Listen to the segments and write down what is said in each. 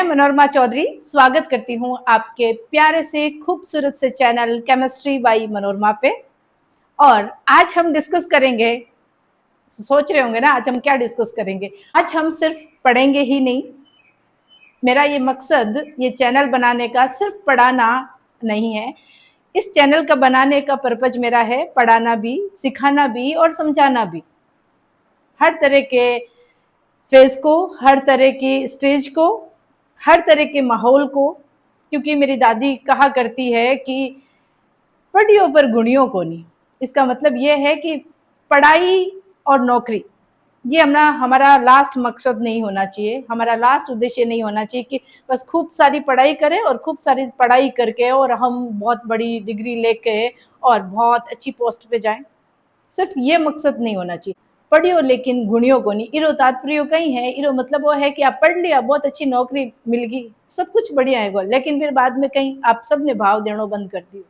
मैं मनोरमा चौधरी स्वागत करती हूँ आपके प्यारे से खूबसूरत से चैनल केमिस्ट्री बाई मनोरमा पे। और आज हम डिस्कस करेंगे, सोच रहे होंगे ना आज हम क्या डिस्कस करेंगे। आज हम सिर्फ पढ़ेंगे ही नहीं। मेरा ये मकसद ये चैनल बनाने का सिर्फ पढ़ाना नहीं है। इस चैनल का बनाने का पर्पज मेरा है पढ़ाना भी, सिखाना भी और समझाना भी। हर तरह के फेस को, हर तरह की स्टेज को, हर तरह के माहौल को। क्योंकि मेरी दादी कहा करती है कि पढ़ियो पर गुणियों को नहीं। इसका मतलब ये है कि पढ़ाई और नौकरी ये हमारा लास्ट मकसद नहीं होना चाहिए, हमारा लास्ट उद्देश्य नहीं होना चाहिए कि बस खूब सारी पढ़ाई करें और खूब सारी पढ़ाई करके और हम बहुत बड़ी डिग्री लेके और बहुत अच्छी पोस्ट पे जाएं। सिर्फ ये मकसद नहीं होना चाहिए। पढ़ियो लेकिन गुणियों को नहीं। इरो तात्पर्य कहीं है, इरो मतलब वो है कि आप पढ़ लिया, बहुत अच्छी नौकरी मिल गई, सब कुछ बढ़िया है, लेकिन फिर बाद में कहीं आप सबने भाव देना बंद कर दियो।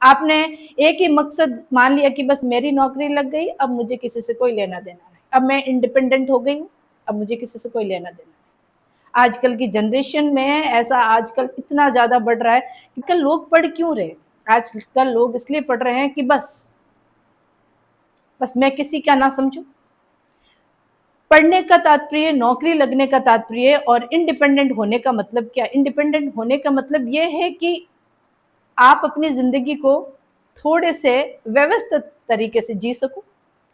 आपने एक ही मकसद मान लिया कि बस मेरी नौकरी लग गई, अब मुझे किसी से कोई लेना देना नहीं, अब मैं इंडिपेंडेंट हो गई हूँ, अब मुझे किसी से कोई लेना देना नहीं। आजकल की जनरेशन में ऐसा आजकल इतना ज्यादा बढ़ रहा है कि कल लोग पढ़ क्यों रहे। आजकल लोग इसलिए पढ़ रहे हैं कि बस मैं किसी का ना समझूं। पढ़ने का तात्पर्य, नौकरी लगने का तात्पर्य और इंडिपेंडेंट होने का मतलब क्या। इंडिपेंडेंट होने का मतलब ये है कि आप अपनी जिंदगी को थोड़े से व्यवस्थित तरीके से जी सको,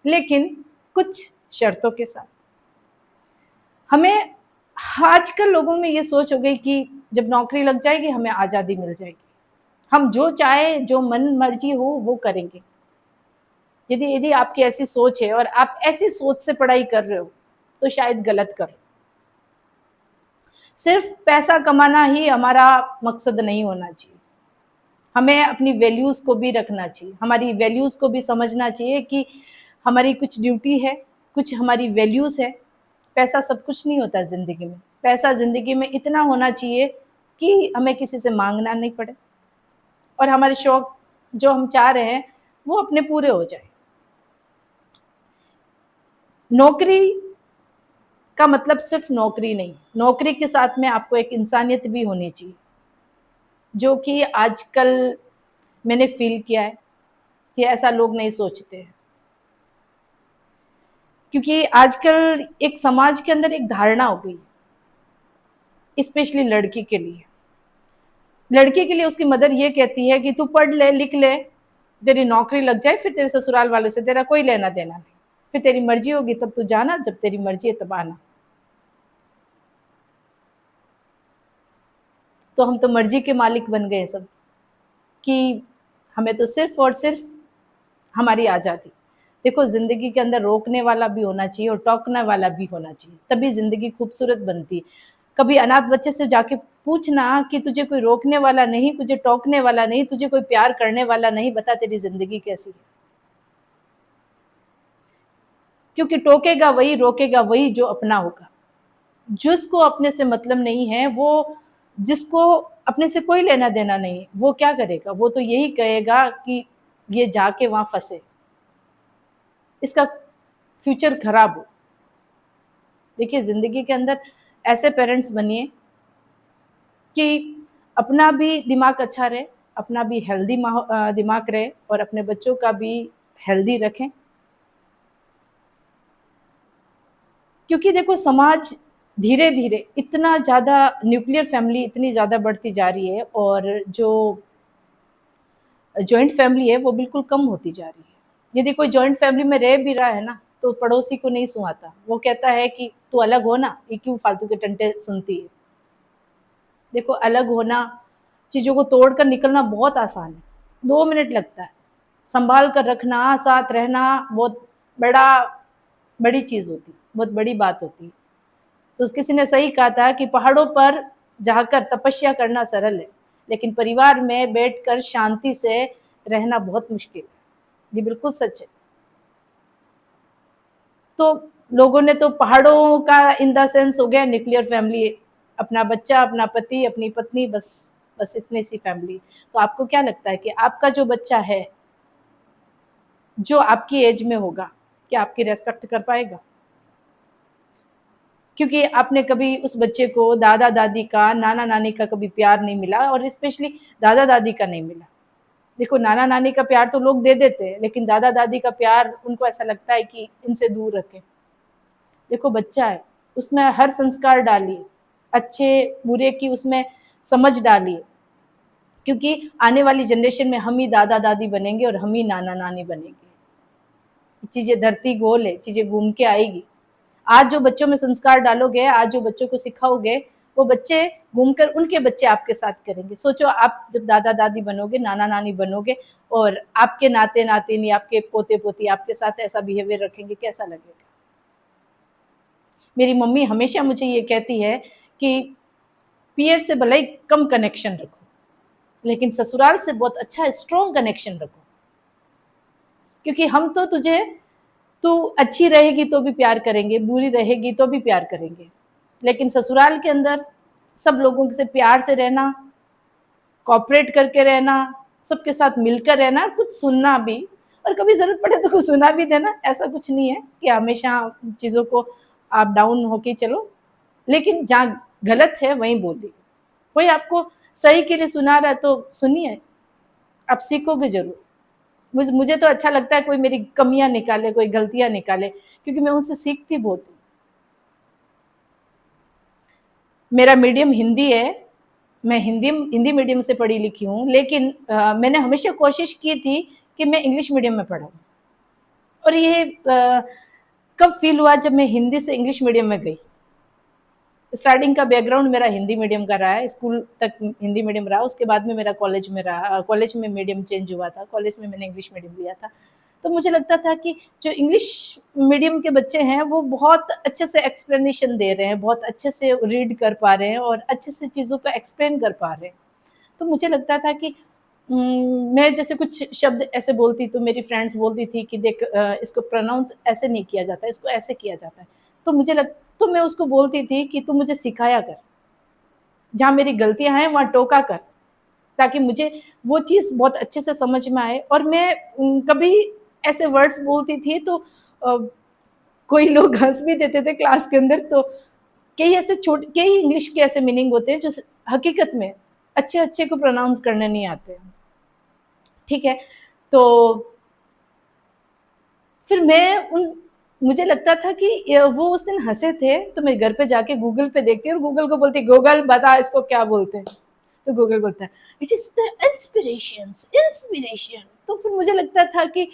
लेकिन कुछ शर्तों के साथ। हमें आजकल लोगों में ये सोच हो गई कि जब नौकरी लग जाएगी हमें आजादी मिल जाएगी, हम जो चाहे, जो मन मर्जी हो वो करेंगे। यदि यदि आपकी ऐसी सोच है और आप ऐसी सोच से पढ़ाई कर रहे हो तो शायद गलत कर। सिर्फ पैसा कमाना ही हमारा मकसद नहीं होना चाहिए। हमें अपनी वैल्यूज को भी रखना चाहिए, हमारी वैल्यूज को भी समझना चाहिए कि हमारी कुछ ड्यूटी है, कुछ हमारी वैल्यूज है। पैसा सब कुछ नहीं होता जिंदगी में। पैसा जिंदगी में इतना होना चाहिए कि हमें किसी से मांगना नहीं पड़े और हमारे शौक जो हम चाह रहे हैं वो अपने पूरे हो जाए। नौकरी का मतलब सिर्फ नौकरी नहीं, नौकरी के साथ में आपको एक इंसानियत भी होनी चाहिए, जो कि आजकल मैंने फील किया है कि ऐसा लोग नहीं सोचते हैं। क्योंकि आजकल एक समाज के अंदर एक धारणा हो गई, स्पेशली लड़की के लिए। लड़की के लिए उसकी मदर ये कहती है कि तू पढ़ ले, लिख ले, तेरी नौकरी लग जाए, फिर तेरे ससुराल वालों से तेरा कोई लेना देना नहीं, फिर तेरी मर्जी होगी तब तू जाना, जब तेरी मर्जी है तब आना। तो हम तो मर्जी के मालिक बन गए सब, कि हमें तो सिर्फ और सिर्फ हमारी आज़ादी। देखो, जिंदगी के अंदर रोकने वाला भी होना चाहिए और टोकने वाला भी होना चाहिए, तभी जिंदगी खूबसूरत बनती है। कभी अनाथ बच्चे से जाके पूछना कि तुझे कोई रोकने वाला नहीं, तुझे टोकने वाला नहीं, तुझे कोई प्यार करने वाला नहीं, बता तेरी जिंदगी कैसी है। क्योंकि टोकेगा वही, रोकेगा वही जो अपना होगा। जिसको अपने से मतलब नहीं है, वो, जिसको अपने से कोई लेना देना नहीं, वो क्या करेगा? वो तो यही कहेगा कि ये जाके वहां फंसे, इसका फ्यूचर खराब हो। देखिए, जिंदगी के अंदर ऐसे पेरेंट्स बनिए कि अपना भी दिमाग अच्छा रहे, अपना भी हेल्दी दिमाग रहे और अपने बच्चों का भी हेल्दी रखें। क्योंकि देखो, समाज धीरे धीरे इतना ज्यादा, न्यूक्लियर फैमिली इतनी ज्यादा बढ़ती जा रही है और जो जॉइंट फैमिली है वो बिल्कुल कम होती जा रही है। यदि कोई जॉइंट फैमिली में रह भी रहा है ना, तो पड़ोसी को नहीं सुहाता, वो कहता है कि तू अलग हो ना, ये क्यों फालतू के टंटे सुनती है। देखो, अलग होना, चीजों को तोड़कर निकलना बहुत आसान है, 2 मिनट लगता है। संभाल कर रखना, साथ रहना बहुत बड़ी चीज होती, बहुत बड़ी बात होती। तो किसी ने सही कहा था कि पहाड़ों पर जाकर तपस्या करना सरल है, लेकिन परिवार में बैठकर शांति से रहना बहुत मुश्किल है। ये बिल्कुल सच है। तो लोगों ने तो पहाड़ों का इन द सेंस हो गया न्यूक्लियर फैमिली, अपना बच्चा, अपना पति, अपनी पत्नी, बस बस इतनी सी फैमिली। तो आपको क्या लगता है कि आपका जो बच्चा है, जो आपकी एज में होगा, क्या आपकी रेस्पेक्ट कर पाएगा? क्योंकि आपने कभी उस बच्चे को दादा दादी का, नाना नानी का कभी प्यार नहीं मिला, और स्पेशली दादा दादी का नहीं मिला। देखो, नाना नानी का प्यार तो लोग दे देते हैं, लेकिन दादा दादी का प्यार उनको ऐसा लगता है कि इनसे दूर रखें। देखो, बच्चा है, उसमें हर संस्कार डालिए, अच्छे बुरे की उसमें समझ डालिए, क्योंकि आने वाली जनरेशन में हम ही दादा दादी बनेंगे और हम ही नाना नानी बनेंगे। चीजें धरती गोल है, चीजें घूम के आएगी। आज जो बच्चों में संस्कार डालोगे, आज जो बच्चों को सिखाओगे, वो बच्चे घूमकर उनके बच्चे आपके साथ करेंगे। सोचो, आप जब दादा दादी बनोगे, नाना नानी बनोगे, और आपके नाते नातिन या आपके पोते पोती आपके साथ ऐसा बिहेवियर रखेंगे, कैसा लगेगा? मेरी मम्मी हमेशा मुझे ये कहती है कि पियर से भले ही कम कनेक्शन रखो, लेकिन ससुराल से बहुत अच्छा स्ट्रॉन्ग कनेक्शन रखो, क्योंकि हम तो तुझे, तू अच्छी रहेगी तो भी प्यार करेंगे, बुरी रहेगी तो भी प्यार करेंगे, लेकिन ससुराल के अंदर सब लोगों से प्यार से रहना, कॉपरेट करके रहना, सबके साथ मिलकर रहना, कुछ सुनना भी, और कभी जरूरत पड़े तो कुछ सुना भी देना। ऐसा कुछ नहीं है कि हमेशा चीजों को आप डाउन होके चलो, लेकिन जहाँ गलत है वहीं बोलिए। कोई आपको सही के लिए सुना रहा है तो सुनिए, आप सीखोगे जरूर। मुझे तो अच्छा लगता है कोई मेरी कमियां निकाले, कोई गलतियां निकाले, क्योंकि मैं उनसे सीखती बहुत हूँ। मेरा मीडियम हिंदी है, मैं हिंदी मीडियम से पढ़ी लिखी हूँ, लेकिन मैंने हमेशा कोशिश की थी कि मैं इंग्लिश मीडियम में पढ़ूँ। और ये कब फील हुआ, जब मैं हिंदी से इंग्लिश मीडियम में गई। स्टार्टिंग का बैकग्राउंड मेरा हिंदी मीडियम का रहा है, स्कूल तक हिंदी मीडियम रहा, उसके बाद में मेरा कॉलेज में रहा, कॉलेज में मीडियम चेंज हुआ था, कॉलेज में मैंने इंग्लिश मीडियम लिया था। तो मुझे लगता था कि जो इंग्लिश मीडियम के बच्चे हैं वो बहुत अच्छे से एक्सप्लेनेशन दे रहे हैं, बहुत अच्छे से रीड कर पा रहे हैं और अच्छे से चीज़ों को एक्सप्लेन कर पा रहे हैं। तो मुझे लगता था कि मैं जैसे कुछ शब्द ऐसे बोलती तो मेरी फ्रेंड्स बोलती थी कि देख, इसको प्रोनाउंस ऐसे नहीं किया जाता, इसको ऐसे किया जाता है। तो तो मैं उसको बोलती थी कि तू मुझे सिखाया कर, जहाँ मेरी गलतियां हैं वहाँ टोका कर, ताकि मुझे वो चीज़ बहुत अच्छे से समझ में आए। और मैं कभी ऐसे वर्ड्स बोलती थी तो अ, कोई लोग हंस भी देते थे क्लास के अंदर। तो कई इंग्लिश के ऐसे मीनिंग होते हैं जो हकीकत में अच्छे अच्छे को प्रोनाउंस करने नहीं आते हैं। ठीक है, तो फिर मुझे लगता था कि वो उस दिन हंसे थे, तो मैं घर पे जाके गूगल पे देखती और गूगल को बोलती, गूगल बता इसको क्या बोलते हैं। तो गूगल बोलता है, it is the inspiration. Inspiration. तो फिर मुझे लगता था कि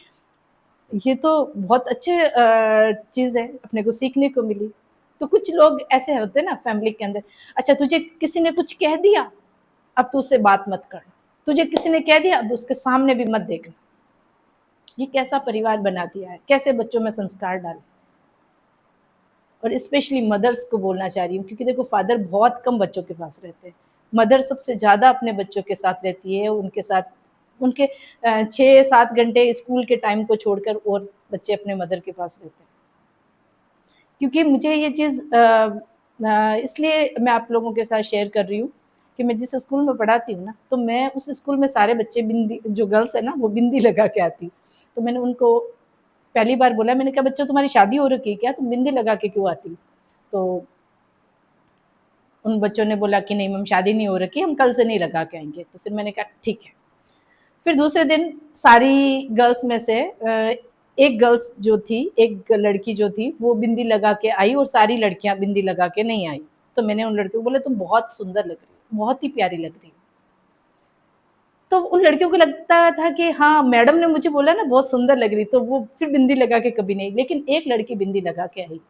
ये तो बहुत अच्छे चीज है, अपने को सीखने को मिली। तो कुछ लोग ऐसे होते हैं ना फैमिली के अंदर, अच्छा तुझे किसी ने कुछ कह दिया, अब तू उससे बात मत कर। तुझे किसी ने कह दिया, अब उसके सामने भी मत देखना। ये कैसा परिवार बना दिया है, कैसे बच्चों में संस्कार डाले। और स्पेशली मदर्स को बोलना चाह रही हूँ, क्योंकि देखो फादर बहुत कम बच्चों के पास रहते हैं, मदर सबसे ज्यादा अपने बच्चों के साथ रहती है, उनके साथ उनके 6-7 घंटे स्कूल के टाइम को छोड़कर और बच्चे अपने मदर के पास रहते हैं। क्योंकि मुझे ये चीज़ इसलिए मैं आप लोगों के साथ शेयर कर रही हूँ कि मैं जिस स्कूल में पढ़ाती हूँ ना, तो मैं उस स्कूल में सारे बच्चे बिंदी, जो गर्ल्स है ना वो बिंदी लगा के आती। तो मैंने उनको पहली बार बोला, मैंने कहा बच्चों तुम्हारी शादी हो रखी है क्या, तुम बिंदी लगा के क्यों आती? तो उन बच्चों ने बोला कि नहीं मैम शादी नहीं हो रखी, हम कल से नहीं लगा के आएंगे। तो फिर मैंने कहा ठीक है। फिर दूसरे दिन सारी गर्ल्स में से एक गर्ल्स जो थी, एक लड़की जो थी वो बिंदी लगा के आई और सारी लड़कियां बिंदी लगा के नहीं आई। तो मैंने उन लड़कियों को बोला तुम बहुत सुंदर लग रही हो, बहुत ही प्यारी लग रही हो। तो उन लड़कियों को लगता था कि हाँ मैडम ने मुझे बोला ना बहुत सुंदर लग रही, तो वो फिर बिंदी लगा के कभी नहीं। लेकिन एक लड़की बिंदी लगा के आई।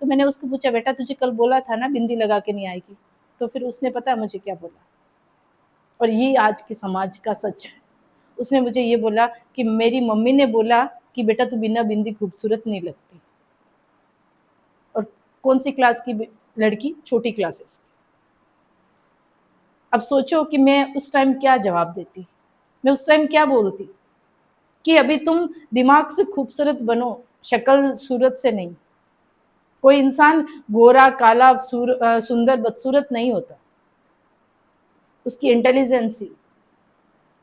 तो मैंने उसको पूछा बेटा तुझे कल बोला था ना बिंदी लगा के नहीं आएगी? तो फिर उसने पता मुझे क्या बोला, और ये आज के समाज का सच है। उसने मुझे ये बोला कि मेरी मम्मी ने बोला कि बेटा तू बिना बिंदी खूबसूरत नहीं लगती। और कौन सी क्लास की लड़की? छोटी क्लासेस की। अब सोचो कि मैं उस टाइम क्या जवाब देती, मैं उस टाइम क्या बोलती कि अभी तुम दिमाग से खूबसूरत बनो, शक्ल सूरत से नहीं। कोई इंसान गोरा काला सुंदर बदसूरत नहीं होता, उसकी इंटेलिजेंसी,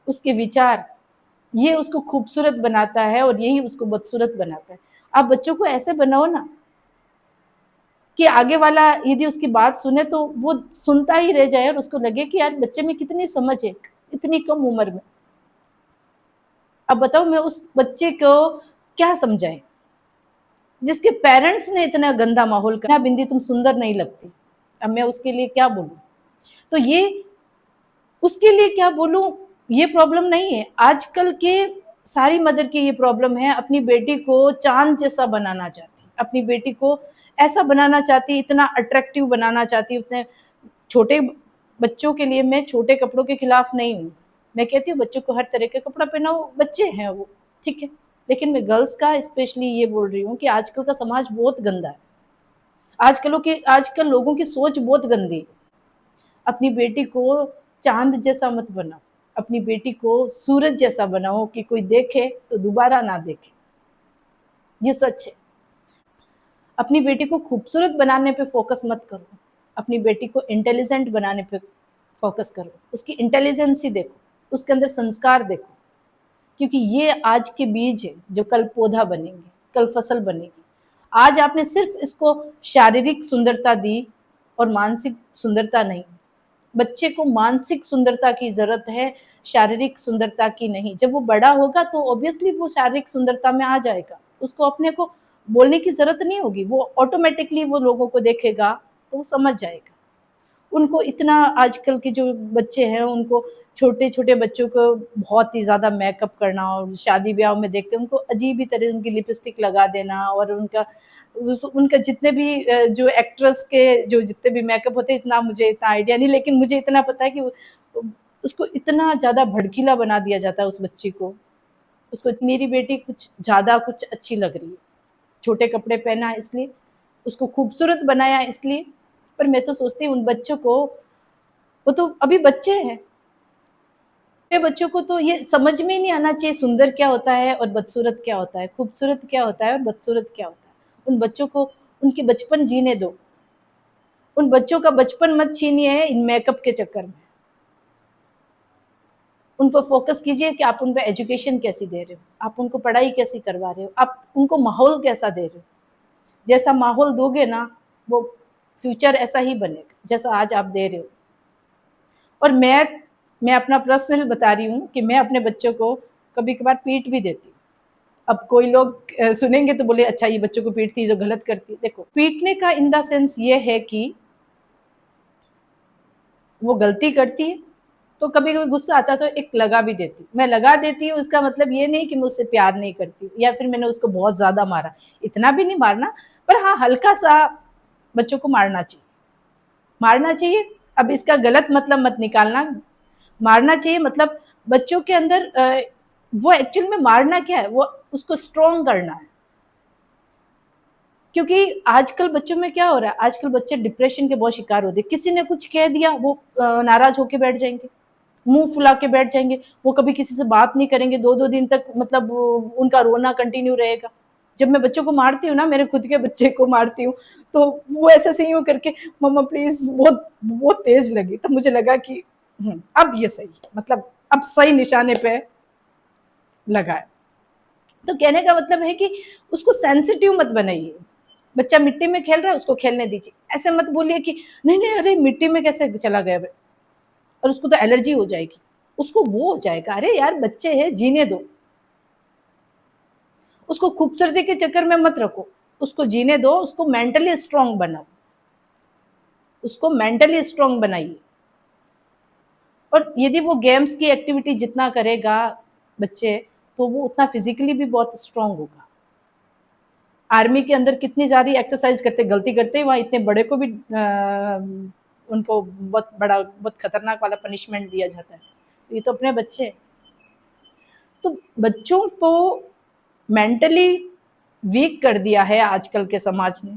उसके विचार, ये उसको खूबसूरत बनाता है और यही उसको बदसूरत बनाता है। आप बच्चों को ऐसे बनाओ ना कि आगे वाला यदि उसकी बात सुने तो वो सुनता ही रह जाए और उसको लगे कि यार बच्चे में कितनी समझ है इतनी कम उम्र में। अब बताओ मैं उस बच्चे को क्या समझाए जिसके पेरेंट्स ने इतना गंदा माहौल कर, बिंदी तुम सुंदर नहीं लगती। अब मैं उसके लिए क्या बोलूं? तो ये उसके लिए क्या बोलूं, ये प्रॉब्लम नहीं है आजकल के सारी मदर की, ये प्रॉब्लम है अपनी बेटी को चांद जैसा बनाना चाहती, अपनी बेटी को ऐसा बनाना चाहती, इतना अट्रैक्टिव बनाना चाहती। उतने छोटे बच्चों के लिए मैं छोटे कपड़ों के खिलाफ नहीं हूँ, मैं कहती हूँ बच्चों को हर तरह का कपड़ा पहनाओ, बच्चे हैं वो, ठीक है। लेकिन मैं गर्ल्स का स्पेशली ये बोल रही हूँ कि आजकल का समाज बहुत गंदा है, आजकल लोगों की सोच बहुत गंदी है। अपनी बेटी को चांद जैसा मत बनाओ, अपनी बेटी को सूरज जैसा बनाओ कि कोई देखे तो दोबारा ना देखे, ये सच है। अपनी बेटी को खूबसूरत बनाने पे फोकस मत करो, अपनी बेटी को इंटेलिजेंट बनाने पे फोकस करो, उसकी इंटेलिजेंसी देखो, उसके अंदर संस्कार देखो, क्योंकि ये आज के बीज है जो कल पौधा बनेंगे, कल फसल बनेगी। आज आपने सिर्फ इसको शारीरिक सुंदरता दी और मानसिक सुंदरता नहीं। बच्चे को मानसिक सुंदरता की जरूरत है, शारीरिक सुंदरता की नहीं। जब वो बड़ा होगा तो ऑब्वियसली वो शारीरिक सुंदरता में आ जाएगा, उसको अपने को बोलने की जरूरत नहीं होगी, वो ऑटोमेटिकली वो लोगों को देखेगा तो वो समझ जाएगा। उनको इतना आजकल के जो बच्चे हैं उनको, छोटे छोटे बच्चों को बहुत ही ज्यादा मेकअप करना, और शादी ब्याह में देखते हैं उनको अजीब ही तरह उनकी लिपस्टिक लगा देना, और उनका जितने भी जो एक्ट्रेस के जो जितने भी मेकअप होते हैं, इतना मुझे इतना आइडिया नहीं, लेकिन मुझे इतना पता है कि उसको इतना ज्यादा भड़कीला बना दिया जाता है उस बच्ची को। उसको मेरी बेटी कुछ ज्यादा कुछ अच्छी लग रही है, छोटे कपड़े पहना इसलिए, उसको खूबसूरत बनाया इसलिए। पर मैं तो सोचती हूँ उन बच्चों को, वो तो अभी बच्चे हैं, बच्चों को तो ये समझ में ही नहीं आना चाहिए सुंदर क्या होता है और बदसूरत क्या होता है, खूबसूरत क्या होता है और बदसूरत क्या होता है। उन बच्चों को उनकी बचपन जीने दो, उन बच्चों का बचपन मत छीनिए इन मेकअप के चक्कर में। उन पर फोकस कीजिए कि आप उन पर एजुकेशन कैसी दे रहे हो, आप उनको पढ़ाई कैसी करवा रहे हो, आप उनको माहौल कैसा दे रहे हो। जैसा माहौल दोगे ना, वो फ्यूचर ऐसा ही बनेगा जैसा आज आप दे रहे हो। और मैं अपना पर्सनल बता रही हूँ कि मैं अपने बच्चों को कभी कभार पीट भी देती हूँ। अब कोई लोग सुनेंगे तो बोले अच्छा ये बच्चों को पीटती है जो गलत करती है। देखो, पीटने का इन द सेंस ये है कि वो गलती करती है तो कभी कभी गुस्सा आता है तो एक लगा भी देती हूँ। मैं लगा देती हूँ, उसका मतलब ये नहीं कि मैं उससे प्यार नहीं करती हूँ या फिर मैंने उसको बहुत ज्यादा मारा, इतना भी नहीं मारना, पर हाँ हल्का सा बच्चों को मारना चाहिए, मारना चाहिए। अब इसका गलत मतलब मत निकालना, मारना चाहिए मतलब बच्चों के अंदर वो एक्चुअल में मारना क्या है, वो उसको स्ट्रॉन्ग करना है। क्योंकि आजकल बच्चों में क्या हो रहा है, आजकल बच्चे डिप्रेशन के बहुत शिकार होते हैं। किसी ने कुछ कह दिया वो नाराज होके बैठ जाएंगे, मुंह फुला के बैठ जाएंगे, वो कभी किसी से बात नहीं करेंगे, 2-2 दिन तक मतलब उनका रोना कंटिन्यू रहेगा। जब मैं बच्चों को मारती हूँ ना, मेरे खुद के बच्चे को मारती हूँ, तो वो ऐसे से यूं करके मम्मा प्लीज, बहुत बहुत तेज लगी, तब मुझे लगा कि अब ये सही है, मतलब अब सही निशाने पे लगा है। तो कहने का मतलब है कि उसको सेंसिटिव मत बनाइए। बच्चा मिट्टी में खेल रहा है, उसको खेलने दीजिए, ऐसे मत बोलिए कि नहीं नहीं अरे मिट्टी में कैसे चला गया और उसको तो एलर्जी हो जाएगी, उसको वो हो जाएगा। अरे यार बच्चे हैं, जीने दो, उसको खूबसूरती के चक्कर में मत रखो, उसको जीने दो, उसको मेंटली स्ट्रांग बनाओ, उसको मेंटली स्ट्रांग बनाइए। और यदि वो गेम्स की एक्टिविटी जितना करेगा बच्चे, तो वो उतना फिजिकली भी बहुत स्ट्रांग होगा। आर्मी के अंदर कितनी सारी एक्सरसाइज करते, गलती करते वहां इतने बड़े को भी उनको बहुत बड़ा बहुत खतरनाक वाला पनिशमेंट दिया जाता है। तो ये तो अपने बच्चे हैं। तो बच्चों को मेंटली वीक कर दिया है आजकल के समाज ने।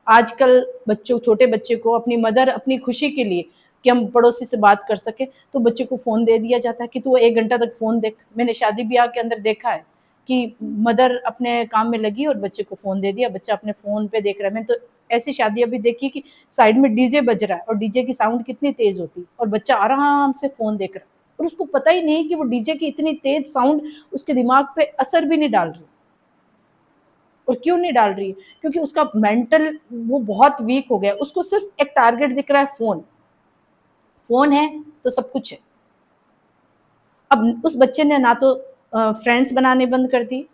आजकल बच्चों, छोटे बच्चे को अपनी मदर अपनी खुशी के लिए कि हम पड़ोसी से बात कर सके तो बच्चे को फोन दे दिया जाता है कि तू 1 घंटा तक फोन देख। मैंने शादी ब्याह के अंदर देखा है कि मदर अपने काम में लगी और बच्चे को फोन दे दिया, बच्चा अपने फोन पे देख रहा है। मैंने तो ऐसी शादियां भी देखी कि साइड में डीजे बज रहा है और डीजे की साउंड कितनी तेज होती है और बच्चा आराम से फोन देख रहा है और उसको पता ही नहीं कि वो डीजे की इतनी तेज साउंड उसके दिमाग पे असर भी नहीं डाल रही और क्यों नहीं डाल रही है? क्योंकि उसका मेंटल वो बहुत वीक हो गया, उसको सिर्फ एक टारगेट दिख रहा है, फोन। फोन है तो सब कुछ है। अब उस बच्चे ने ना तो फ्रेंड्स बनाने बंद कर दी,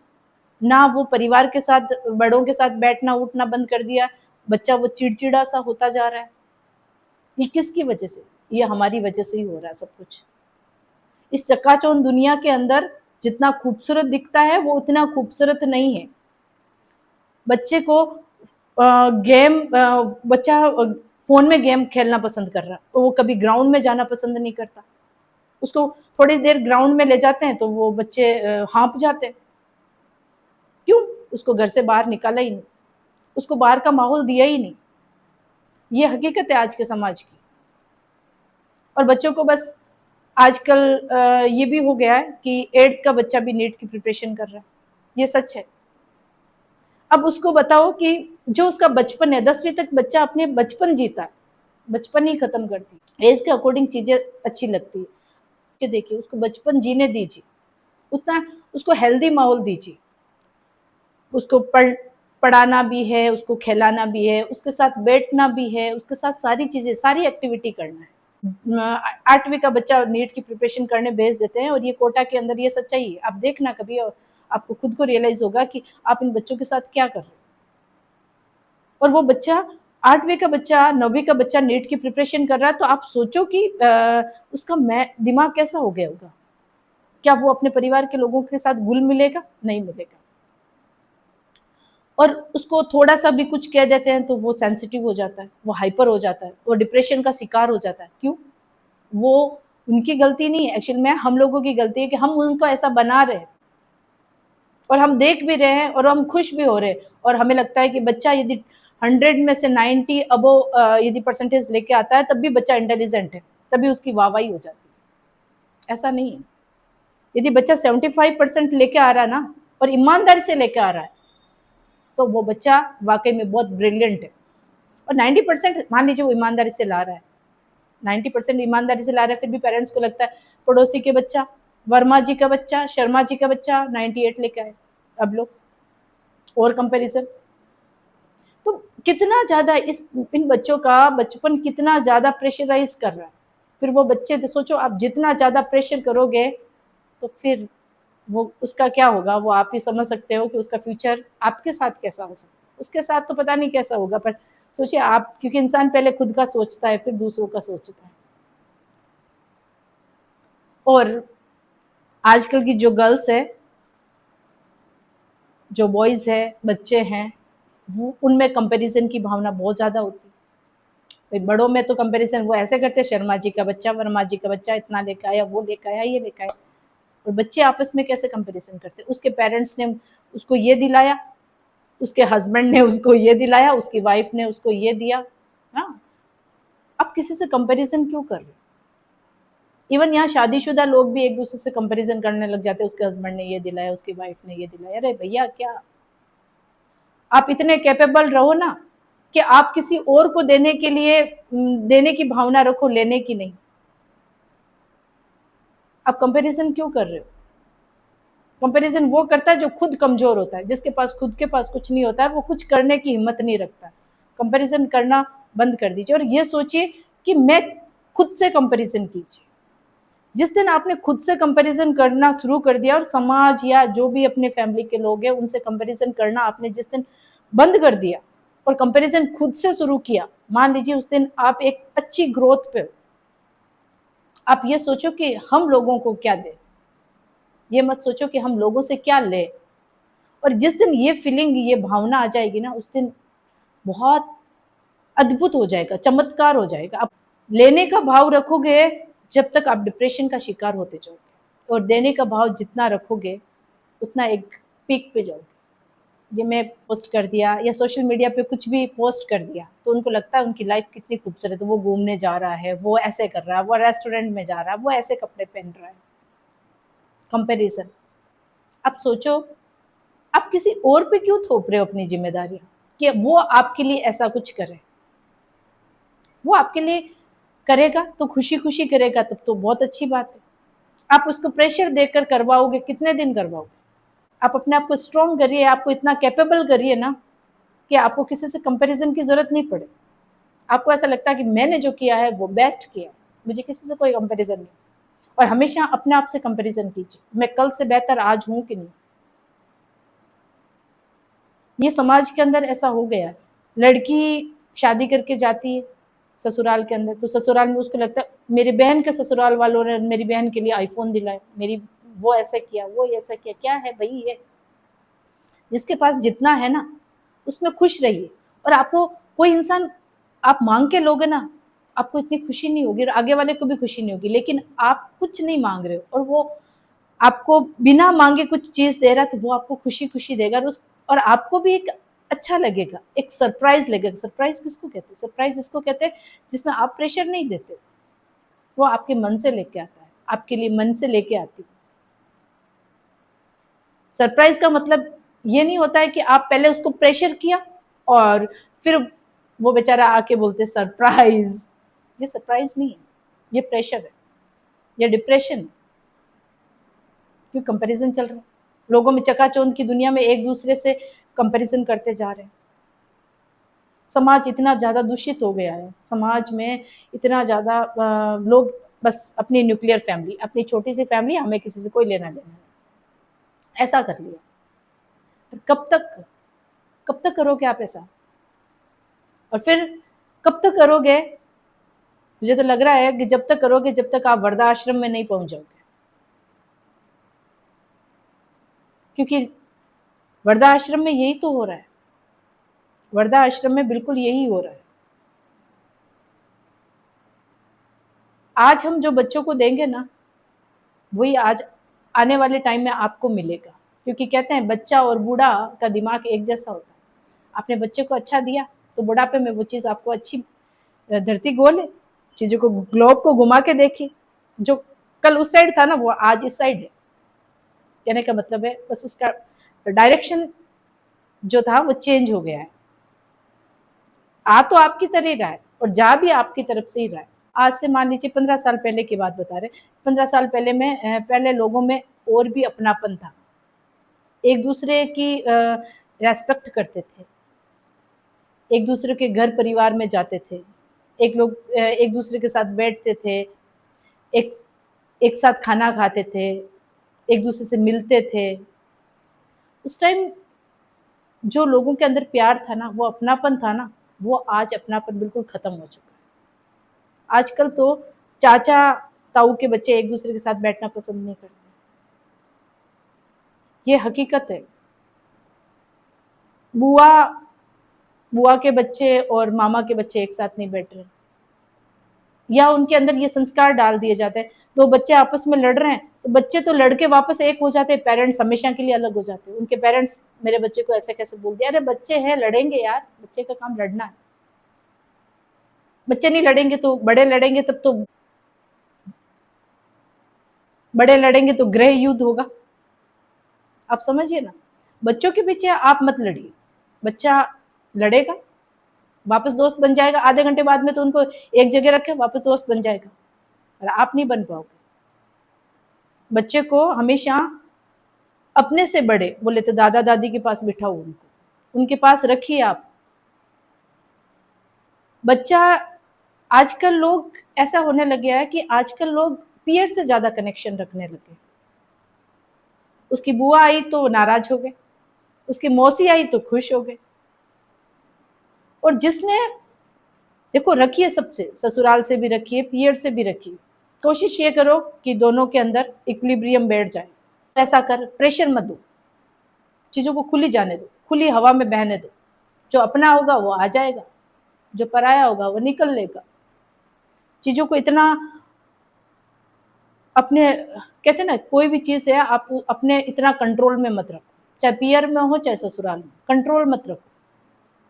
ना वो परिवार के साथ, बड़ों के साथ बैठना उठना बंद कर दिया। बच्चा वो चिड़चिड़ा सा होता जा रहा है। ये किसकी वजह से? ये हमारी वजह से ही हो रहा है सब कुछ। इस चकाचौंध दुनिया के अंदर जितना खूबसूरत दिखता है वो उतना खूबसूरत नहीं है। बच्चे को गेम, बच्चा फोन में गेम खेलना पसंद कर रहा है, तो वो कभी ग्राउंड में जाना पसंद नहीं करता। उसको थोड़ी देर ग्राउंड में ले जाते हैं तो वो बच्चे हाँप जाते हैं। क्यों? उसको घर से बाहर निकाला ही नहीं, उसको बाहर का माहौल दिया ही नहीं। ये हकीकत है आज के समाज की। और बच्चों को बस आजकल ये भी हो गया है कि 8th का बच्चा भी नीट की प्रिपरेशन कर रहा है। ये सच है। अब उसको बताओ कि जो उसका बचपन है, 10वीं तक बच्चा अपने बचपन जीता है, बचपन ही खत्म करती। एज के अकॉर्डिंग चीजें अच्छी लगती है कि देखिए उसको बचपन जीने दीजिए, उतना उसको हेल्दी माहौल दीजिए। उसको पढ़ाना भी है, उसको खिलाना भी है, उसके साथ बैठना भी है, उसके साथ सारी चीजें, सारी एक्टिविटी करना है। 8वीं का बच्चा नीट की प्रिपरेशन करने भेज देते हैं और ये कोटा के अंदर ये सच्चाई है। आप देखना कभी, आपको खुद को रियलाइज होगा कि आप इन बच्चों के साथ क्या कर रहे हो। और वो बच्चा 8वीं का बच्चा, 9वीं का बच्चा नीट की प्रिपरेशन कर रहा है, तो आप सोचो कि उसका दिमाग कैसा हो गया होगा। क्या वो अपने परिवार के लोगों के साथ घुल मिलेगा? नहीं मिलेगा। और उसको थोड़ा सा भी कुछ कह देते हैं तो वो सेंसिटिव हो जाता है, वो हाइपर हो जाता है, वो डिप्रेशन का शिकार हो जाता है। क्यों? वो उनकी गलती नहीं है, एक्चुअल में हम लोगों की गलती है कि हम उनको ऐसा बना रहे हैं और हम देख भी रहे हैं और हम खुश भी हो रहे हैं। और हमें लगता है कि बच्चा यदि 100 में से 90 अबो यदि परसेंटेज लेके आता है तब भी बच्चा इंटेलिजेंट है, तभी उसकी वाहवाही हो जाती है। ऐसा नहीं है। यदि बच्चा 75% लेके आ रहा है ना, और ईमानदारी से लेके आ रहा है, तो वो बच्चा वाकई में बहुत ब्रिलियंट है। और 90% मान लीजिए वो ईमानदारी से ला रहा है, 90% ईमानदारी से ला रहा है, फिर भी पेरेंट्स को लगता है पड़ोसी के बच्चा, वर्मा जी का बच्चा, शर्मा जी का बच्चा 98 लेके आए। अब लोग और कंपैरिजन, तो कितना ज्यादा इन बच्चों का बचपन कितना ज्यादा प्रेशराइज कर रहा है। फिर वो बच्चे, तो सोचो आप जितना ज्यादा प्रेशर करोगे तो फिर वो उसका क्या होगा, वो आप ही समझ सकते हो कि उसका फ्यूचर आपके साथ कैसा हो सकता है। उसके साथ तो पता नहीं कैसा होगा, पर सोचिए आप, क्योंकि इंसान पहले खुद का सोचता है फिर दूसरों का सोचता है। और आजकल की जो गर्ल्स है, जो बॉयज है, बच्चे हैं, वो उनमें कंपैरिजन की भावना बहुत ज्यादा होती है। बड़ों में तो कंपैरिजन वो ऐसे करते हैं, शर्मा जी का बच्चा, वर्मा जी का बच्चा इतना लेकर आया, वो लेकर आया, ये लेकर आया। और बच्चे आपस में कैसे कंपैरिजन करते हैं? उसके पेरेंट्स ने उसको ये दिलाया, उसके हस्बैंड ने उसको ये दिलाया, उसकी वाइफ ने उसको ये दिया। हाँ, आप किसी से कंपैरिजन क्यों कर रहे हो? इवन यहाँ शादीशुदा लोग भी एक दूसरे से कंपैरिजन करने लग जाते हैं, उसके हस्बैंड ने ये दिलाया, उसकी वाइफ ने ये दिलाया। अरे भैया, क्या आप इतने कैपेबल रहो ना कि आप किसी और को देने के लिए देने की भावना रखो, लेने की नहीं। आप कंपैरिजन क्यों कर रहे हो? कंपैरिजन वो करता है जो खुद कमजोर होता है, जिसके पास खुद के पास कुछ नहीं होता है, वो कुछ करने की हिम्मत नहीं रखता। कंपैरिजन करना बंद कर दीजिए और ये सोचिए कि मैं खुद से कंपैरिजन कीजिए। जिस दिन आपने खुद से कंपैरिजन करना शुरू कर दिया और समाज या जो भी अपने फैमिली के लोग हैं उनसे कंपैरिजन करना आपने जिस दिन बंद कर दिया और कंपैरिजन खुद से शुरू किया, मान लीजिए उस दिन आप एक अच्छी ग्रोथ पे हो। आप ये सोचो कि हम लोगों को क्या दें, ये मत सोचो कि हम लोगों से क्या लें। और जिस दिन ये फीलिंग, ये भावना आ जाएगी ना, उस दिन बहुत अद्भुत हो जाएगा, चमत्कार हो जाएगा। आप लेने का भाव रखोगे जब तक आप डिप्रेशन का शिकार होते जाओगे, और देने का भाव जितना रखोगे उतना एक पीक पे जाओगे। ये मैं पोस्ट कर दिया या सोशल मीडिया पे कुछ भी पोस्ट कर दिया तो उनको लगता है उनकी लाइफ कितनी खूबसूरत है, वो घूमने जा रहा है, वो ऐसे कर रहा है, वो रेस्टोरेंट में जा रहा है, वो ऐसे कपड़े पहन रहा है। कंपैरिजन। अब सोचो, आप किसी और पे क्यों थोप रहे हो अपनी जिम्मेदारियां कि वो आपके लिए ऐसा कुछ करे। वो आपके लिए करेगा तो खुशी खुशी करेगा, तब तो बहुत अच्छी बात है। आप उसको प्रेशर देकर करवाओगे, कितने दिन करवाओगे? आप अपने आप को स्ट्रॉन्ग करिए, आपको इतना कैपेबल करिए ना कि आपको किसी से कंपैरिजन की जरूरत नहीं पड़े। आपको ऐसा लगता है कि मैंने जो किया है वो बेस्ट किया, मुझे किसी से कोई कंपैरिजन नहीं। और हमेशा अपने आप से कंपैरिजन कीजिए, मैं कल से बेहतर आज हूं कि नहीं। ये समाज के अंदर ऐसा हो गया है। लड़की शादी करके जाती है ससुराल के अंदर, तो ससुराल में उसको लगता है मेरी बहन के ससुराल वालों ने मेरी बहन के लिए आईफोन दिलाया, मेरी वो ऐसा किया, वो ऐसा किया। क्या है भाई ये? जिसके पास जितना है ना उसमें खुश रहिए। और आपको कोई इंसान आप मांग के लोगे ना, आपको इतनी खुशी नहीं होगी और आगे वाले को भी खुशी नहीं होगी। लेकिन आप कुछ नहीं मांग रहे हो और वो आपको बिना मांगे कुछ चीज दे रहा है, तो वो आपको खुशी खुशी देगा। और आपको भी एक अच्छा लगेगा, एक सरप्राइज लगेगा। सरप्राइज किसको कहते हैं? सरप्राइज इसको कहते हैं जिसमें आप प्रेशर नहीं देते, वो आपके मन से लेके आता है, आपके लिए मन से लेके आती है। सरप्राइज का मतलब ये नहीं होता है कि आप पहले उसको प्रेशर किया और फिर वो बेचारा आके बोलते सरप्राइज। ये सरप्राइज नहीं है, ये प्रेशर है, ये डिप्रेशन है। क्यों? कंपैरिजन चल रहा है लोगों में, चकाचौंध की दुनिया में एक दूसरे से कंपैरिजन करते जा रहे हैं। समाज इतना ज्यादा दूषित हो गया है, समाज में इतना ज्यादा लोग बस अपनी न्यूक्लियर फैमिली, अपनी छोटी सी फैमिली, हमें किसी से कोई लेना देना नहीं, ऐसा कर लिया। कब तक, कब तक करोगे आप ऐसा? और फिर कब तक करोगे? मुझे तो लग रहा है कि जब तक करोगे जब तक आप वर्धा आश्रम में नहीं पहुंच जाओगे। क्योंकि वर्धा आश्रम में यही तो हो रहा है, वर्धा आश्रम में बिल्कुल यही हो रहा है। आज हम जो बच्चों को देंगे ना, वही आज आने वाले टाइम में आपको मिलेगा। क्योंकि कहते हैं बच्चा और बूढ़ा का दिमाग एक जैसा होता है। आपने बच्चे को अच्छा दिया तो बुढ़ापे में वो चीज आपको अच्छी, धरती गोल है, चीजों को, ग्लोब को घुमा के देखिए, जो कल उस साइड था ना वो आज इस साइड है। कहने का मतलब है बस उसका डायरेक्शन जो था वो चेंज हो गया है। आ तो आपकी तरह ही रहा है और जा भी आपकी तरफ से ही रहा है। आज से मान लीजिए 15 साल पहले की बात बता रहे, 15 साल पहले में पहले लोगों में और भी अपनापन था, एक दूसरे की रेस्पेक्ट करते थे, एक दूसरे के घर परिवार में जाते थे, एक दूसरे के साथ बैठते थे, एक एक साथ खाना खाते थे, एक दूसरे से मिलते थे। उस टाइम जो लोगों के अंदर प्यार था ना, वो अपनापन था ना, वो आज अपनापन बिल्कुल खत्म हो चुका है। आजकल तो चाचा ताऊ के बच्चे एक दूसरे के साथ बैठना पसंद नहीं करते, ये हकीकत है। बुआ बुआ के बच्चे और मामा के बच्चे एक साथ नहीं बैठ रहे, या उनके अंदर ये संस्कार डाल दिए जाते हैं। तो बच्चे आपस में लड़ रहे हैं तो बच्चे तो लड़के वापस एक हो जाते हैं, पेरेंट्स हमेशा के लिए अलग हो जाते हैं। उनके पेरेंट्स मेरे बच्चे को ऐसे कैसे बोल दिया? अरे बच्चे हैं, लड़ेंगे यार, बच्चे का काम लड़ना है। बच्चे नहीं लड़ेंगे तो बड़े लड़ेंगे, तब तो बड़े लड़ेंगे तो गृह युद्ध होगा। आप समझिए ना, बच्चों के पीछे आप मत लड़िए। बच्चा लड़ेगा, वापस दोस्त बन जाएगा, आधे घंटे बाद में तो उनको एक जगह रखे वापस दोस्त बन जाएगा, और आप नहीं बन पाओगे। बच्चे को हमेशा अपने से बड़े बोले तो दादा दादी के पास बिठाओ, उनको उनके पास रखिए आप। बच्चा, आजकल लोग ऐसा होने लगे है कि आजकल लोग पीयर से ज्यादा कनेक्शन रखने लगे। उसकी बुआ आई तो नाराज हो गए, उसकी मौसी आई तो खुश हो गए। और जिसने, देखो रखिए सबसे, ससुराल से भी रखिए, पियर से भी रखिए। कोशिश ये करो कि दोनों के अंदर इक्विलिब्रियम बैठ जाए। ऐसा कर, प्रेशर मत दो, चीजों को खुली जाने दो, खुली हवा में बहने दो। जो अपना होगा वो आ जाएगा, जो पराया होगा वो निकल लेगा। चीजों को इतना अपने, कहते ना कोई भी चीज है आप अपने इतना कंट्रोल में मत रखो, चाहे पियर में हो चाहे ससुराल में, कंट्रोल मत रखो।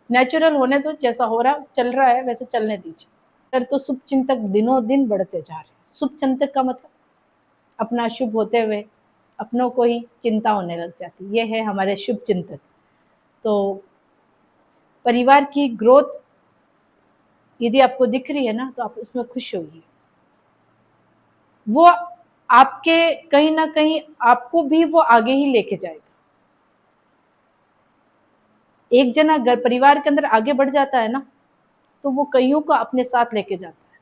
नेचुरल होने दो, जैसा हो रहा चल रहा है वैसे चलने दीजिए। तर तो शुभ चिंतक दिनों दिन बढ़ते जा रहे हैं। शुभ चिंतक का मतलब अपना शुभ होते हुए अपनों को ही चिंता होने लग जाती, ये है हमारे शुभ चिंतक। तो परिवार की ग्रोथ यदि आपको दिख रही है ना, तो आप उसमें खुश होइए। वो आपके कहीं ना कहीं आपको भी वो आगे ही लेके जाएगा। एक जना घर परिवार के अंदर आगे बढ़ जाता है ना, तो वो कईयों को अपने साथ लेके जाता है।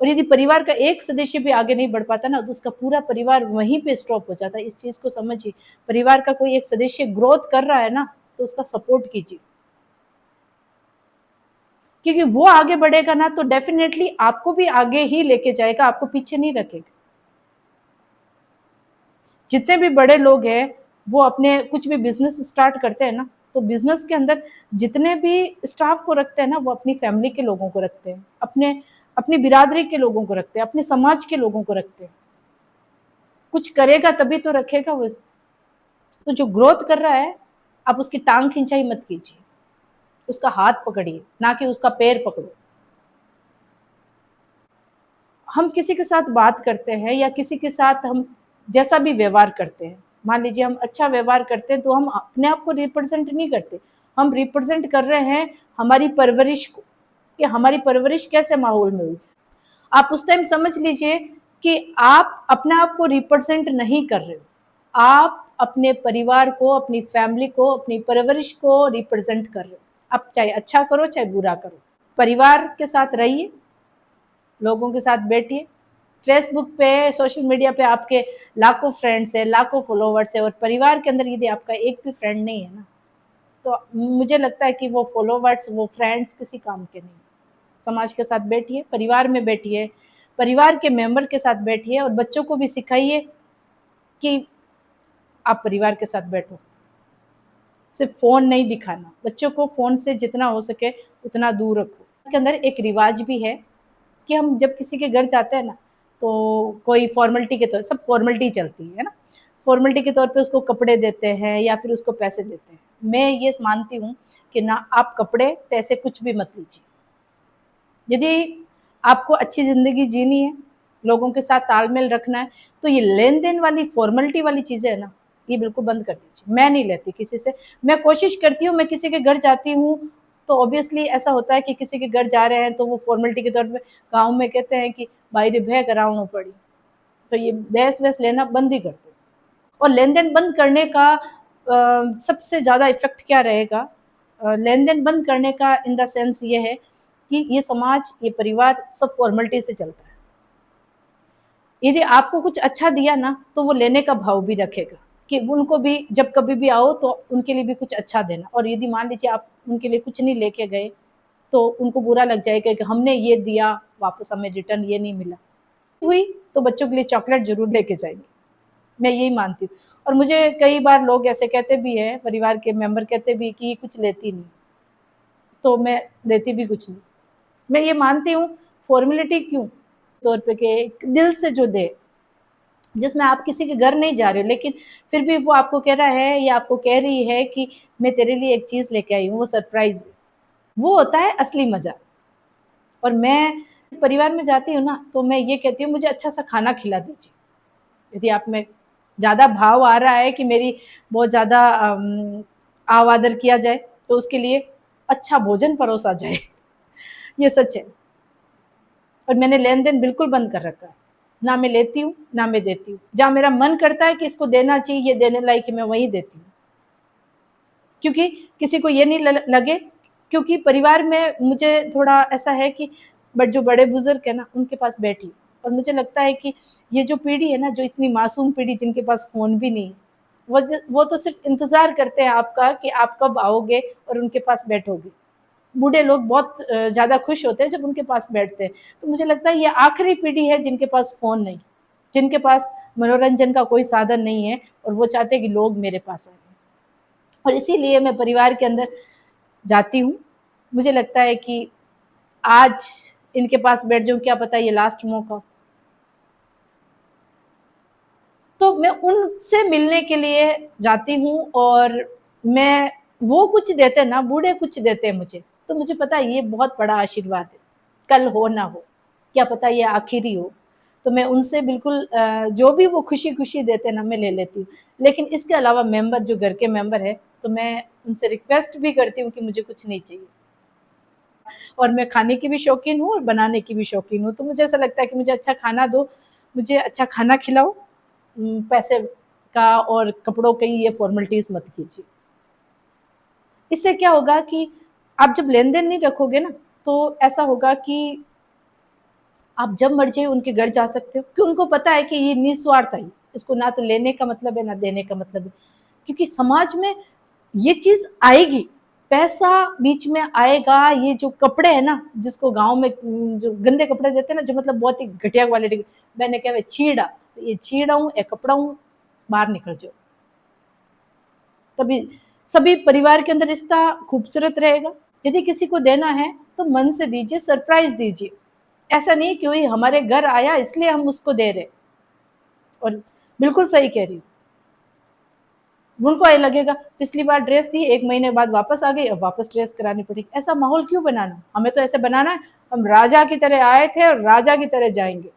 और यदि परिवार का एक सदस्य भी आगे नहीं बढ़ पाता ना, तो उसका पूरा परिवार वहीं पे स्टॉप हो जाता है। इस चीज़ को समझिए, परिवार का कोई एक सदस्य ग्रोथ कर रहा है ना, तो उसका सपोर्ट कीजिए। क्योंकि वो आगे बढ़ेगा ना, तो डेफ़िनेटली आपको भी आगे ही लेके जाएगा, आपको पीछे नहीं रखेगा। जितने भी बड़े लोग हैं, वो अपने कुछ भी बिज़नेस स्टार्ट करते हैं ना, तो बिज़नेस के अंदर जितने भी स्टाफ को रखते हैं ना, वो अपनी फैमिली के लोगों को रखते हैं, अपनी बिरादरी के लोगों को रखते हैं, अपने समाज के लोगों को रखते हैं। कुछ करेगा तभी तो रखेगा वो। तो जो ग्रोथ कर रहा है, आप उसकी टाँग खिंचाई मत कीजिए, उसका हाथ पकड़िए, ना कि उसका पैर पकड़ो। हम किसी के साथ बात करते हैं या किसी के साथ हम जैसा भी व्यवहार करते हैं, मान लीजिए हम अच्छा व्यवहार करते हैं, तो हम अपने आप को रिप्रेजेंट नहीं करते, हम रिप्रेजेंट कर रहे हैं हमारी परवरिश को, कि हमारी परवरिश कैसे माहौल में हुई। आप उस टाइम समझ लीजिए कि आप अपने आप को रिप्रेजेंट नहीं कर रहे हो, आप अपने परिवार को, अपनी फैमिली को, अपनी परवरिश को रिप्रेजेंट कर रहे हो। आप चाहे अच्छा करो चाहे बुरा करो, परिवार के साथ रहिए, लोगों के साथ बैठिए। फेसबुक पे, सोशल मीडिया पे आपके लाखों फ्रेंड्स हैं, लाखों फॉलोवर्स हैं, और परिवार के अंदर यदि आपका एक भी फ्रेंड नहीं है ना, तो मुझे लगता है कि वो फॉलोवर्स, वो फ्रेंड्स किसी काम के नहीं। समाज के साथ बैठिए, परिवार में बैठिए, परिवार के मेंबर के साथ बैठिए, और बच्चों को भी सिखाइए कि आप परिवार के साथ बैठो। सिर्फ फ़ोन नहीं दिखाना, बच्चों को फ़ोन से जितना हो सके उतना दूर रखो। इसके अंदर एक रिवाज भी है कि हम जब किसी के घर जाते हैं ना, तो कोई फॉर्मेलिटी के तौर, सब फॉर्मेलिटी चलती है ना, फॉर्मेलिटी के तौर पे उसको कपड़े देते हैं या फिर उसको पैसे देते हैं। मैं ये मानती हूँ कि ना, आप कपड़े पैसे कुछ भी मत लीजिए। यदि आपको अच्छी ज़िंदगी जीनी है, लोगों के साथ तालमेल रखना है, तो ये लेन-देन वाली फॉर्मेलिटी वाली चीज़ें है ना, ये बिल्कुल बंद कर दीजिए। मैं नहीं लेती किसी से, मैं कोशिश करती हूँ, मैं किसी के घर जाती हूँ, तो ऑब्वियसली ऐसा होता है कि किसी के घर जा रहे हैं, तो वो फॉर्मेलिटी के तौर पे गाँव में कहते हैं कि भाई रे भे करावणो पड़ी। तो ये बहस-वहस लेना बंद ही कर दो। और लेन-देन बंद करने का सबसे ज़्यादा इफ़ेक्ट क्या रहेगा? लेन-देन बंद करने का इन द सेंस ये है कि ये समाज, ये परिवार सब फ़ॉर्मेलिटी से चलता है। यदि आपको कुछ अच्छा दिया ना, तो वो लेने का भाव भी रखेगा कि उनको भी जब कभी भी आओ तो उनके लिए भी कुछ अच्छा देना। और यदि मान लीजिए आप उनके लिए कुछ नहीं लेके गए, तो उनको बुरा लग जाएगा कि हमने ये दिया, वापस हमें रिटर्न ये नहीं मिला। हुई तो बच्चों के लिए चॉकलेट ज़रूर लेके जाएँगे, मैं यही मानती हूँ। और मुझे कई बार लोग ऐसे कहते भी हैं, परिवार के मेंबर कहते भी कि ये कुछ लेती नहीं, तो मैं देती भी कुछ नहीं। मैं ये मानती हूँ, फॉर्मेलिटी क्यों? तौर पे कि दिल से जो दे, जिसमें आप किसी के घर नहीं जा रहे हो, लेकिन फिर भी वो आपको कह रहा है या आपको कह रही है कि मैं तेरे लिए एक चीज़ लेके आई हूँ, वो सरप्राइज़ है। वो होता है असली मज़ा। और मैं परिवार में जाती हूँ ना, तो मैं ये कहती हूँ मुझे अच्छा-सा खाना खिला दीजिए। यदि आप में ज़्यादा भाव आ रहा है कि मेरी बहुत ज़्यादा आव-आदर किया जाए, तो उसके लिए अच्छा भोजन परोसा जाए। ये सच है। और मैंने लेन-देन बिल्कुल बंद कर रखा है। ना मैं लेती हूँ, ना मैं देती हूँ। जहाँ मेरा मन करता है कि इसको देना चाहिए, ये देने लायक है, मैं वहीं देती हूँ। क्योंकि किसी को ये नहीं लगे, क्योंकि परिवार में मुझे थोड़ा ऐसा है कि बट जो बड़े बुजुर्ग है ना, उनके पास बैठी। और मुझे लगता है कि ये जो पीढ़ी है ना, जो इतनी मासूम पीढ़ी जिनके पास फ़ोन भी नहीं है, वो तो सिर्फ इंतज़ार करते हैं आपका कि आप कब आओगे और उनके पास बैठोगे। बूढ़े लोग बहुत ज़्यादा खुश होते हैं जब उनके पास बैठते हैं। तो मुझे लगता है ये आखिरी पीढ़ी है जिनके पास फ़ोन नहीं, जिनके पास मनोरंजन का कोई साधन नहीं है, और वो चाहते हैं कि लोग मेरे पास आएँ। और इसीलिए मैं परिवार के अंदर जाती हूँ। मुझे लगता है कि आज इनके पास बैठ जाऊँ, क्या पता ये लास्ट मौका हो। तो मैं उनसे मिलने के लिए जाती हूँ, और मैं वो कुछ देते हैं ना, बूढ़े कुछ देते हैं मुझे, तो मुझे पता है ये बहुत बड़ा आशीर्वाद है। कल हो ना हो, क्या पता ये आखिरी हो। तो मैं उनसे बिल्कुल जो भी वो खुशी-खुशी देते हैं ना, मैं ले लेती हूँ। लेकिन इसके अलावा मेंबर, जो घर के मेंबर हैं, तो मैं उनसे रिक्वेस्ट भी करती हूँ कि मुझे कुछ नहीं चाहिए। और मैं खाने की भी शौकीन हूँ और बनाने की भी शौकीन हूँ। तो मुझे ऐसा लगता है कि मुझे अच्छा खाना दो, मुझे अच्छा खाना खिलाओ, पैसे का और कपड़ों की ये फ़ॉर्मेलिटीज़ मत कीजिए। इससे क्या होगा कि आप जब लेन देन नहीं रखोगे ना, तो ऐसा होगा कि आप जब मर्जी उनके घर जा सकते हो, क्योंकि उनको पता है कि ये निस्वार्थ है, इसको ना तो लेने का मतलब है ना देने का मतलब है। क्योंकि समाज में ये चीज आएगी, पैसा बीच में आएगा। ये जो कपड़े है ना, जिसको गांव में जो गंदे कपड़े देते हैं ना, जो मतलब बहुत ही घटिया क्वालिटी, मैंने क्या छीड़ा, तो ये छीड़ा हूँ या कपड़ा हूँ, बाहर निकल जाओ। तभी सभी परिवार के अंदर रिश्ता खूबसूरत रहेगा। यदि किसी को देना है तो मन से दीजिए, सरप्राइज दीजिए। ऐसा नहीं कि वही हमारे घर आया इसलिए हम उसको दे रहे। और बिल्कुल सही कह रही हूँ, उनको ये लगेगा पिछली बार ड्रेस दी, 1 महीने बाद वापस आ गई, अब वापस ड्रेस करानी पड़ेगी। ऐसा माहौल क्यों बनाना, हमें तो ऐसे बनाना है हम राजा की तरह आए थे और राजा की तरह जाएंगे।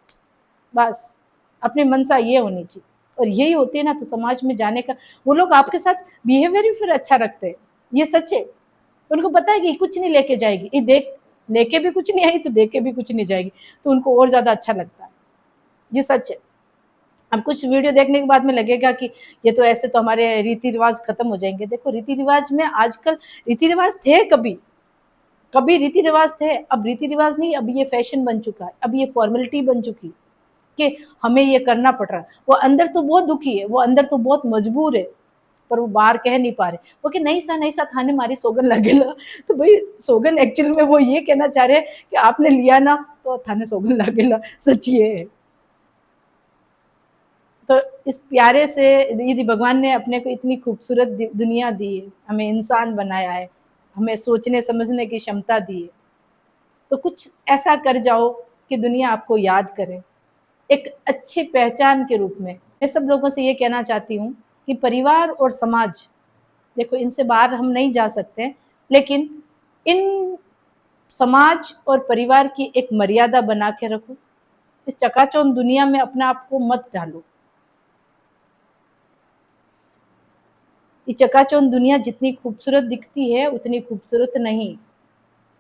बस अपनी मनसा ये होनी चाहिए, और यही होती है ना, तो समाज में जाने का वो लोग आपके साथ बिहेवियर ही फिर अच्छा रखते हैं। ये सच है। उनको पता है कि कुछ नहीं लेके जाएगी, ये देख लेके भी कुछ नहीं आई तो देख के भी कुछ नहीं जाएगी, तो उनको और ज्यादा अच्छा लगता है। ये सच है। अब कुछ वीडियो देखने के बाद में लगेगा कि ये तो ऐसे तो हमारे रीति रिवाज खत्म हो जाएंगे। देखो रीति रिवाज में आजकल, रीति रिवाज थे कभी, कभी रीति रिवाज थे, अब रीति रिवाज नहीं, अब ये फैशन बन चुका है, अब ये फॉर्मेलिटी बन चुकी कि हमें ये करना पड़ रहा है। वो अंदर तो बहुत दुखी है, वो अंदर तो बहुत मजबूर है, पर वो बाहर कह नहीं पा रहे। वो कि नहीं सा थाने मारी सोगन लगेला। तो भाई सोगन एक्चुअल में वो ये कहना चाह रहे हैं कि आपने लिया ना तो थाने सोगन लगेला, सच ये है। तो इस प्यारे से यदि भगवान ने अपने को इतनी खूबसूरत दुनिया दी है, हमें इंसान बनाया है, हमें सोचने समझने की क्षमता दी है, तो कुछ ऐसा कर जाओ कि दुनिया आपको याद करे एक अच्छी पहचान के रूप में। मैं सब लोगों से ये कहना चाहती हूँ कि परिवार और समाज, देखो इनसे बाहर हम नहीं जा सकते, लेकिन इन समाज और परिवार की एक मर्यादा बना के रखो। इस चकाचौंध दुनिया में अपने आप को मत डालो। ये चकाचौंध दुनिया जितनी खूबसूरत दिखती है उतनी खूबसूरत नहीं।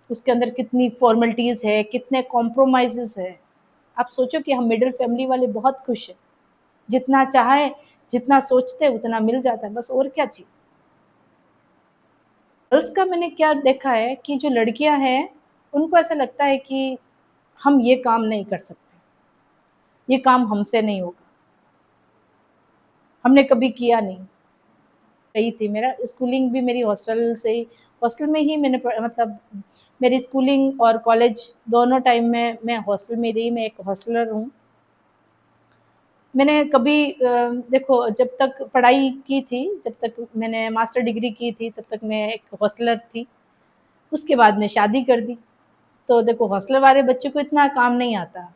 उसके अंदर कितनी फॉर्मेलिटीज है, कितने कॉम्प्रोमाइजेस है। आप सोचो कि हम मिडिल फैमिली वाले बहुत खुश हैं, जितना चाहे जितना सोचते उतना मिल जाता है, बस और क्या चाहिए। गर्ल्स का मैंने क्या देखा है कि जो लड़कियां हैं उनको ऐसा लगता है कि हम ये काम नहीं कर सकते, ये काम हमसे नहीं होगा, हमने कभी किया नहीं। रही थी, मेरा स्कूलिंग भी मेरी हॉस्टल से ही, हॉस्टल में ही मैंने मतलब मेरी स्कूलिंग और कॉलेज दोनों टाइम में मैं हॉस्टल में रही। मैं एक हॉस्टलर हूँ। मैंने कभी देखो जब तक पढ़ाई की थी, जब तक मैंने मास्टर डिग्री की थी तब तक मैं एक हॉस्टलर थी। उसके बाद में शादी कर दी। तो देखो हॉस्टलर वाले बच्चे को इतना काम नहीं आता,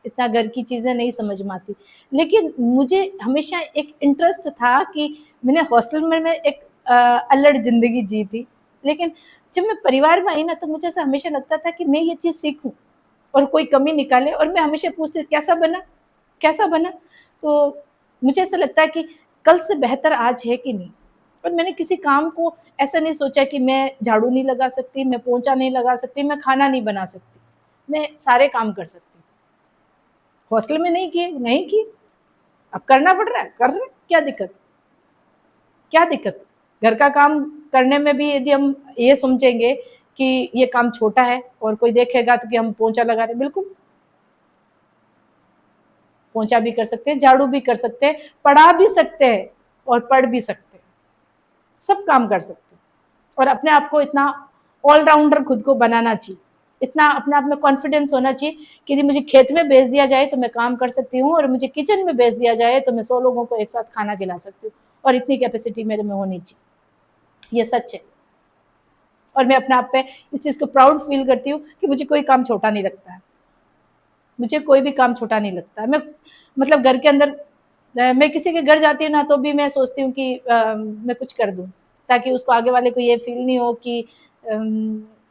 इतना घर की चीज़ें नहीं समझ में आती। लेकिन मुझे हमेशा एक इंटरेस्ट था कि मैंने हॉस्टल में मैं एक अल्लड़ ज़िंदगी जी थी। लेकिन जब मैं परिवार में आई ना, तो मुझे ऐसा हमेशा लगता था कि मैं ये चीज़ सीखूँ और कोई कमी निकाले, और मैं हमेशा पूछती कैसा बना? कैसा बना? तो मुझे ऐसा लगता है कि कल से बेहतर आज है कि नहीं? और मैंने किसी काम को ऐसा नहीं सोचा कि मैं झाड़ू नहीं लगा सकती, मैं पोंछा नहीं लगा सकती, मैं खाना नहीं बना सकती। मैं सारे काम कर सकती। हॉस्टल में नहीं किए, नहीं किए, अब करना पड़ रहा है, कर रहे, क्या दिक्कत? क्या दिक्कत? घर का काम करने में भी यदि हम ये समझेंगे कि ये काम छोटा है और कोई देखेगा तो कि हम पोंछा लगा रहे, बिल्कुल पोंछा भी कर सकते हैं, झाड़ू भी कर सकते हैं, पढ़ा भी सकते हैं और पढ़ भी सकते हैं, सब काम कर सकते हैं। और अपने आप को इतना ऑलराउंडर खुद को बनाना चाहिए, इतना अपने आप में कॉन्फिडेंस होना चाहिए कि यदि मुझे खेत में भेज दिया जाए तो मैं काम कर सकती हूँ, और मुझे किचन में भेज दिया जाए तो मैं 100 लोगों को एक साथ खाना खिला सकती हूँ, और इतनी कैपेसिटी मेरे में होनी चाहिए। ये सच है। और मैं अपने आप पे इस चीज़ को प्राउड फील करती हूँ कि मुझे कोई काम छोटा नहीं लगता है। मुझे कोई भी काम छोटा नहीं लगता है। मैं मतलब घर के अंदर मैं किसी के घर जाती हूँ ना, तो भी मैं सोचती हूँ कि मैं कुछ कर दूँ, ताकि उसको आगे वाले को ये फील नहीं हो कि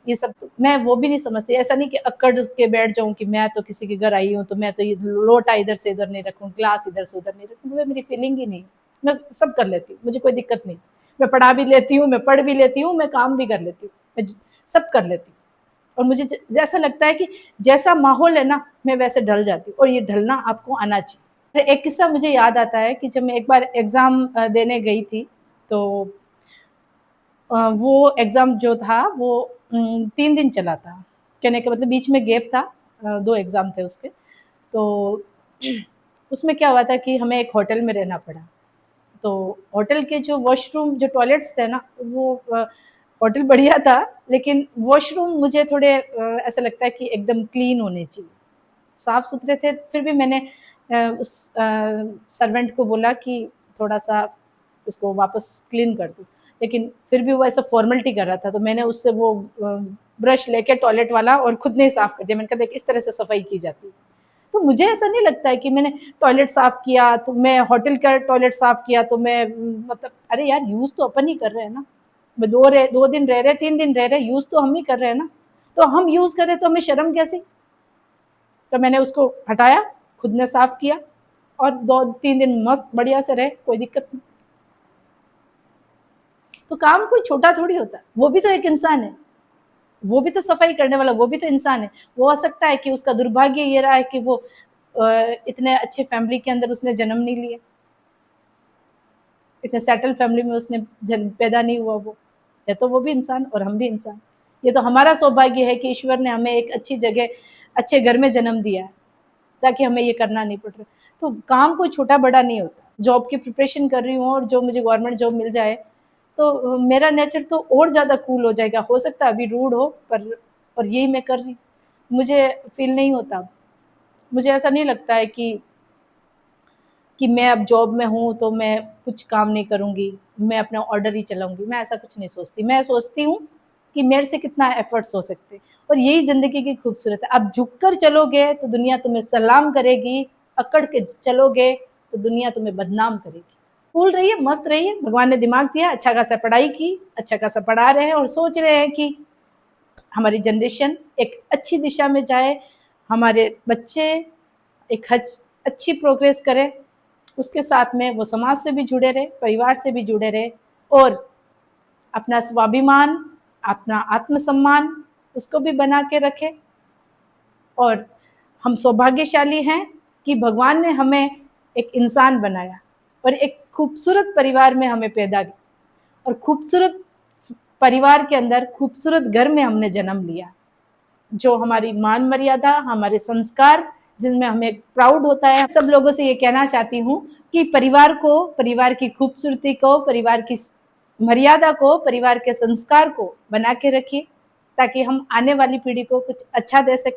ये सब मैं वो भी नहीं समझती। ऐसा नहीं कि अकड़ के बैठ जाऊँ कि मैं तो किसी के घर आई हूँ तो मैं तो ये लोटा इधर से उधर नहीं रखूँ, ग्लास इधर से उधर नहीं रखूँ, वो मेरी फीलिंग ही नहीं। मैं सब कर लेती हूँ, मुझे कोई दिक्कत नहीं। मैं पढ़ा भी लेती हूँ, मैं पढ़ भी लेती हूँ, मैं काम भी कर लेती हूँ, मैं सब कर लेती हूँ। और मुझे जैसा लगता है कि जैसा माहौल है ना, मैं वैसे ढल जाती हूँ, और ये ढलना आपको आना चाहिए। एक किस्सा मुझे याद आता है कि जब मैं एक बार एग्ज़ाम देने गई थी, तो वो एग्ज़ाम जो था वो 3 दिन चला था। कहने का मतलब बीच में गैप था, 2 एग्ज़ाम थे उसके। तो उसमें क्या हुआ था कि हमें एक होटल में रहना पड़ा। तो होटल के जो वॉशरूम, जो टॉयलेट्स थे ना, वो होटल बढ़िया था, लेकिन वॉशरूम मुझे थोड़े ऐसा लगता है कि एकदम क्लीन होने चाहिए। साफ-सुथरे थे, फिर भी मैंने उस सर्वेंट को बोला कि थोड़ा-सा उसको वापस क्लीन कर दो। लेकिन फिर भी वो ऐसा फॉर्मेलिटी कर रहा था, तो मैंने उससे वो ब्रश लेके टॉयलेट वाला और खुद ने ही साफ कर दिया। मैंने कहा देख इस तरह से सफाई की जाती है। तो मुझे ऐसा नहीं लगता है कि मैंने टॉयलेट साफ किया, तो मैं होटल का टॉयलेट साफ किया तो मैं मतलब अरे यार यूज़ तो अपन ही कर रहे हैं ना। 2 दिन रह रहे, 3 दिन रह रहे, यूज़ तो हम ही कर रहे हैं ना। तो हम यूज़ कर रहे हैं तो हमें शर्म कैसी? तो मैंने उसको हटाया, खुद ने साफ किया और 2-3 दिन मस्त बढ़िया से रहे, कोई दिक्कत नहीं। तो काम कोई छोटा थोड़ी होता है, वो भी तो एक इंसान है, वो भी तो सफाई करने वाला, वो भी तो इंसान है। वो हो सकता है कि उसका दुर्भाग्य ये रहा है कि वो इतने अच्छे फैमिली के अंदर उसने जन्म नहीं लिया, इतने सेटल फैमिली में उसने पैदा नहीं हुआ वो, है तो वो भी इंसान और हम भी इंसान। ये तो हमारा सौभाग्य है कि ईश्वर ने हमें एक अच्छी जगह, अच्छे घर में जन्म दिया है, ताकि हमें ये करना नहीं पड़ रहा। तो काम कोई छोटा-बड़ा नहीं होता। जॉब की प्रिपरेशन कर रही हूँ और जो मुझे गवर्नमेंट जॉब मिल जाए, तो मेरा नेचर तो और ज़्यादा कूल हो जाएगा। हो सकता है अभी रूड हो, पर यही मैं कर रही हूँ। मुझे फ़ील नहीं होता। मुझे ऐसा नहीं लगता है कि मैं अब जॉब में हूँ, तो मैं कुछ काम नहीं करूँगी, मैं अपना ऑर्डर ही चलाऊँगी। मैं ऐसा कुछ नहीं सोचती। मैं सोचती हूँ कि मेरे से कितना एफ़र्ट्स हो सकते हैं और यही ज़िंदगी की खूबसूरत है। आप झुक कर चलोगे, तो दुनिया तुम्हें सलाम करेगी, अकड़ के चलोगे, तो दुनिया तुम्हें बदनाम करेगी। कूल रहिए, मस्त रहिए, भगवान ने दिमाग दिया, अच्छा खासा पढ़ाई की, अच्छा खासा पढ़ा रहे हैं और सोच रहे हैं कि हमारी जनरेशन एक अच्छी दिशा में जाए, हमारे बच्चे एक अच्छी प्रोग्रेस करें, उसके साथ में वो समाज से भी जुड़े रहे, परिवार से भी जुड़े रहे और अपना स्वाभिमान, अपना आत्मसम्मान उसको भी बना के रखें। और हम सौभाग्यशाली हैं कि भगवान ने हमें एक इंसान बनाया और एक खूबसूरत परिवार में हमें पैदा किया और खूबसूरत परिवार के अंदर खूबसूरत घर में हमने जन्म लिया, जो हमारी मान मर्यादा, हमारे संस्कार, जिनमें हमें प्राउड होता है। सब लोगों से ये कहना चाहती हूँ कि परिवार को, परिवार की खूबसूरती को, परिवार की मर्यादा को, परिवार के संस्कार को बना के रखिए, ताकि हम आने वाली पीढ़ी को कुछ अच्छा दे सकें।